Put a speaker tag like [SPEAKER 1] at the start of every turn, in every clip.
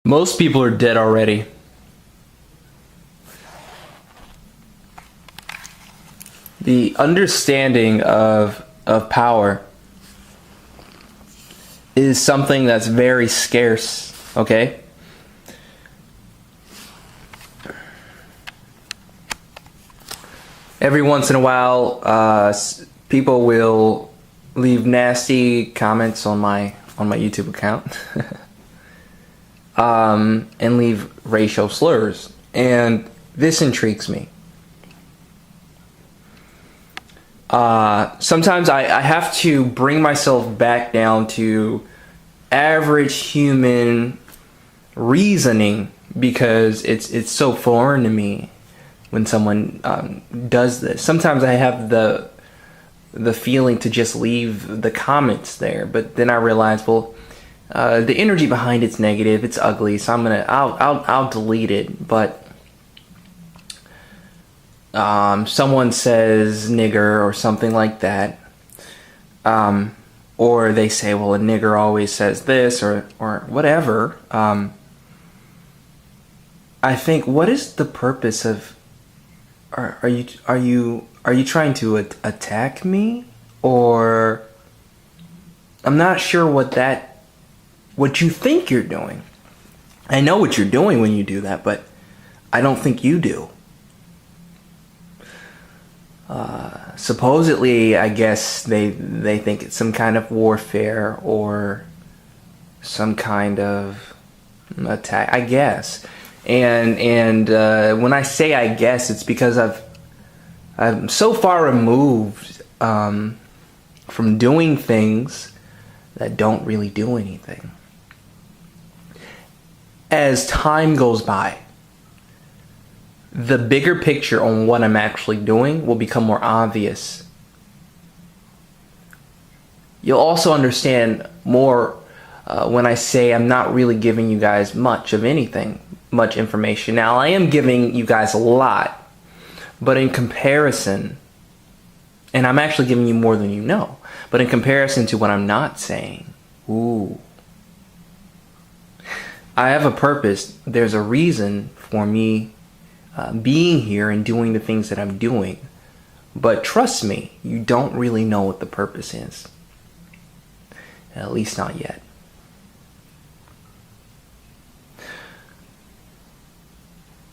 [SPEAKER 1] Most people are dead already. The understanding of power is something that's very scarce, okay? Every once in a while, people will leave nasty comments on my YouTube account. And leave racial slurs, and this intrigues me. Sometimes I have to bring myself back down to average human reasoning, because it's so foreign to me when someone does this. Sometimes I have the feeling to just leave the comments there, but then I realize, well, the energy behind it's negative, it's ugly, so I'll delete it. But someone says nigger or something like that, or they say, well, a nigger always says this, or whatever. I think, what is the purpose of? Are you trying to attack me? Or I'm not sure what you think you're doing. I know what you're doing when you do that, but I don't think you do. Supposedly, I guess they think it's some kind of warfare or some kind of attack, I guess. And when I say I guess, it's because I'm so far removed from doing things that don't really do anything. As time goes by, the bigger picture on what I'm actually doing will become more obvious. You'll also understand more when I say I'm not really giving you guys much of anything, much information. Now, I am giving you guys a lot, but in comparison, and I'm actually giving you more than you know, but in comparison to what I'm not saying, ooh, I have a purpose. There's a reason for me being here and doing the things that I'm doing. But trust me, you don't really know what the purpose is. At least not yet.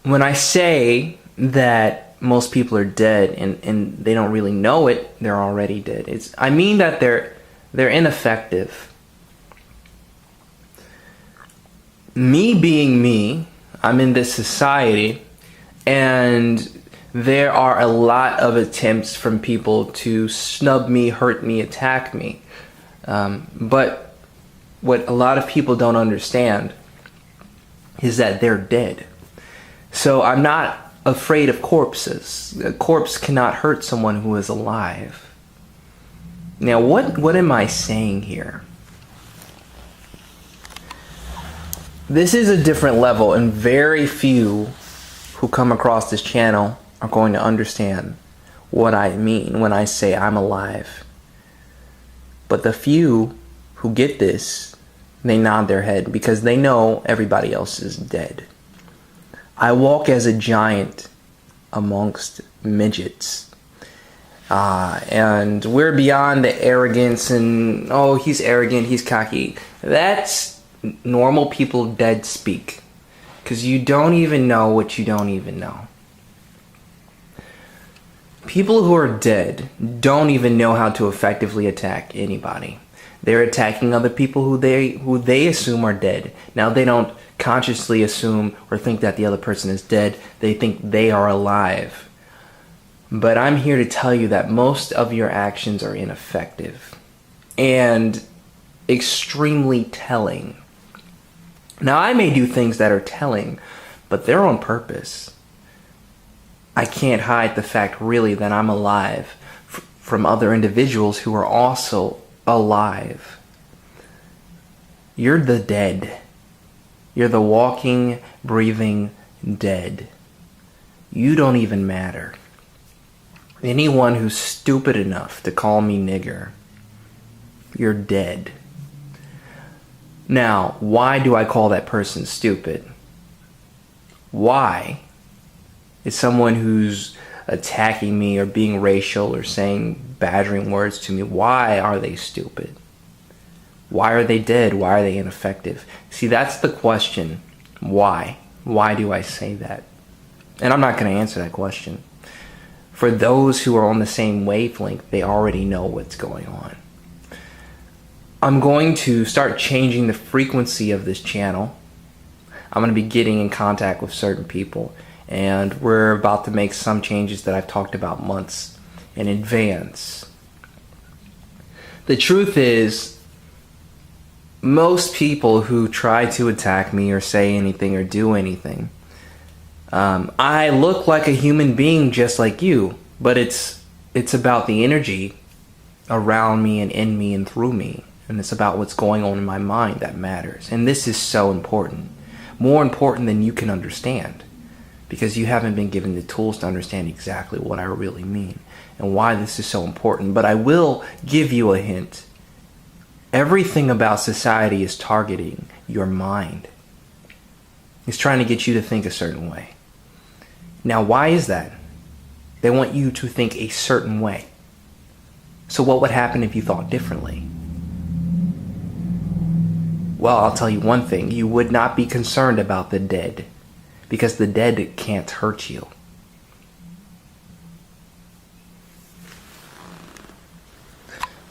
[SPEAKER 1] When I say that most people are dead and they don't really know it, they're already dead. I mean that they're ineffective. Me being me, I'm in this society, and there are a lot of attempts from people to snub me, hurt me, attack me. But what a lot of people don't understand is that they're dead. So I'm not afraid of corpses. A corpse cannot hurt someone who is alive. Now, what am I saying here? This is a different level, and very few who come across this channel are going to understand what I mean when I say I'm alive. But the few who get this, they nod their head because they know everybody else is dead. I walk as a giant amongst midgets. And we're beyond the arrogance and, oh, he's arrogant, he's cocky. That's normal people dead speak, because you don't even know what you don't even know. People who are dead don't even know how to effectively attack anybody. They're attacking other people who they assume are dead. Now, they don't consciously assume or think that the other person is dead. They think they are alive. But I'm here to tell you that most of your actions are ineffective and extremely telling. Now, I may do things that are telling, but they're on purpose. I can't hide the fact, really, that I'm alive from other individuals who are also alive. You're the dead. You're the walking, breathing dead. You don't even matter. Anyone who's stupid enough to call me nigger, you're dead. Now, why do I call that person stupid? Why is someone who's attacking me or being racial or saying badgering words to me, why are they stupid? Why are they dead? Why are they ineffective? See, that's the question. Why? Why do I say that? And I'm not going to answer that question. For those who are on the same wavelength, they already know what's going on. I'm going to start changing the frequency of this channel. I'm going to be getting in contact with certain people, and we're about to make some changes that I've talked about months in advance. The truth is, most people who try to attack me or say anything or do anything, I look like a human being just like you, but it's about the energy around me and in me and through me, and it's about what's going on in my mind that matters. And this is so important, more important than you can understand, because you haven't been given the tools to understand exactly what I really mean and why this is so important. But I will give you a hint. Everything about society is targeting your mind. It's trying to get you to think a certain way. Now, why is that? They want you to think a certain way. So what would happen if you thought differently? Well, I'll tell you one thing. You would not be concerned about the dead, because the dead can't hurt you.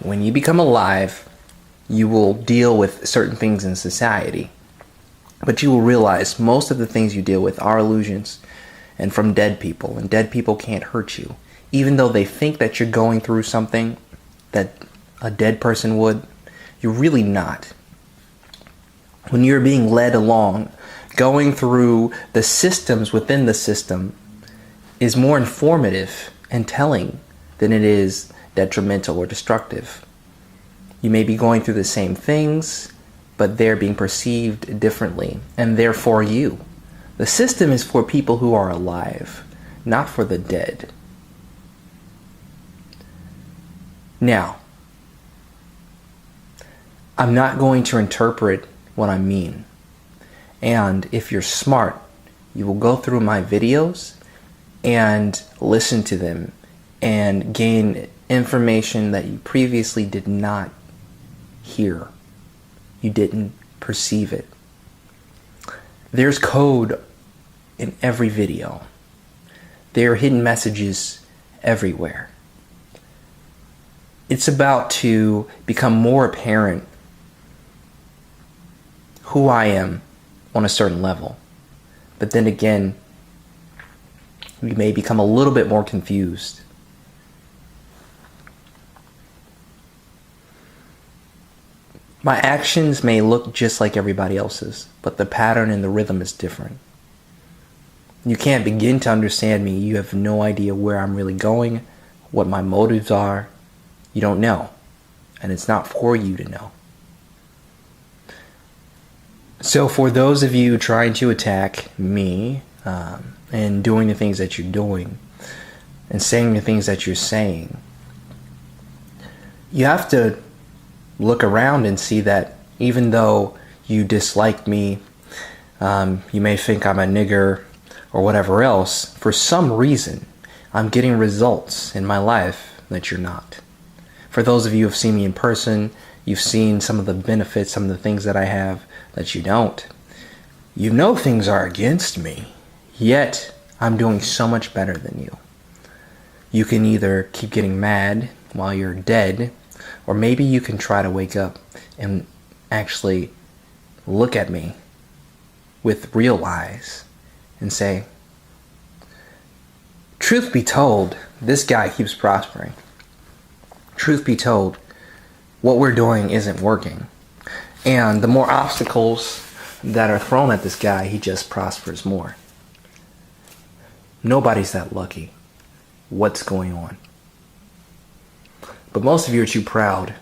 [SPEAKER 1] When you become alive, you will deal with certain things in society, but you will realize most of the things you deal with are illusions and from dead people, and dead people can't hurt you. Even though they think that you're going through something that a dead person would, you're really not. When you're being led along, going through the systems within the system is more informative and telling than it is detrimental or destructive. You may be going through the same things, but they're being perceived differently, and they're for you. The system is for people who are alive, not for the dead. Now, I'm not going to interpret what I mean. And if you're smart, you will go through my videos and listen to them and gain information that you previously did not hear. You didn't perceive it. There's code in every video. There are hidden messages everywhere. It's about to become more apparent who I am on a certain level. But then again, we may become a little bit more confused. My actions may look just like everybody else's, but the pattern and the rhythm is different. You can't begin to understand me. You have no idea where I'm really going, what my motives are. You don't know. And it's not for you to know. So for those of you trying to attack me and doing the things that you're doing and saying the things that you're saying, you have to look around and see that even though you dislike me, you may think I'm a nigger or whatever else, for some reason I'm getting results in my life that you're not. For those of you who have seen me in person, you've seen some of the benefits, some of the things that I have that you don't. You know things are against me, yet I'm doing so much better than you. You can either keep getting mad while you're dead, or maybe you can try to wake up and actually look at me with real eyes and say, truth be told, this guy keeps prospering. Truth be told, what we're doing isn't working. And the more obstacles that are thrown at this guy, he just prospers more. Nobody's that lucky. What's going on? But most of you are too proud.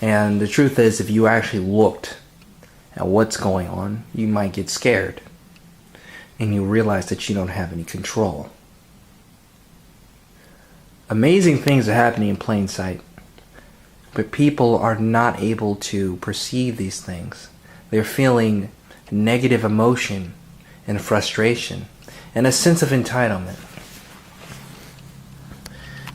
[SPEAKER 1] And the truth is, if you actually looked at what's going on, you might get scared. And you realize that you don't have any control. Amazing things are happening in plain sight. But people are not able to perceive these things. They're feeling negative emotion and frustration and a sense of entitlement.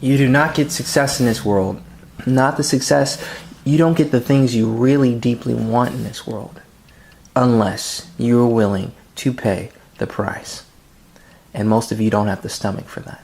[SPEAKER 1] You do not get success in this world. Not the success, you don't get the things you really deeply want in this world unless you are willing to pay the price. And most of you don't have the stomach for that.